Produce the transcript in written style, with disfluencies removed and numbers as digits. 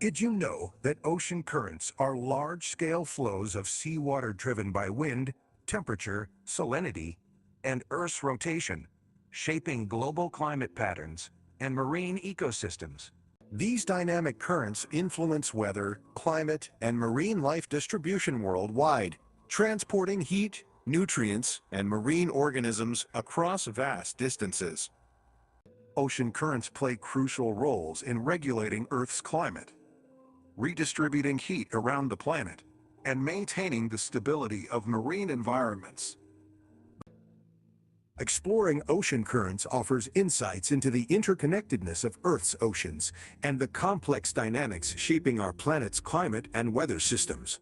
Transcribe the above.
Did you know that ocean currents are large-scale flows of seawater driven by wind, temperature, salinity, and Earth's rotation, shaping global climate patterns and marine ecosystems? These dynamic currents influence weather, climate, and marine life distribution worldwide, transporting heat, nutrients, and marine organisms across vast distances. Ocean currents play crucial roles in regulating Earth's climate, redistributing heat around the planet, and maintaining the stability of marine environments. Exploring ocean currents offers insights into the interconnectedness of Earth's oceans and the complex dynamics shaping our planet's climate and weather systems.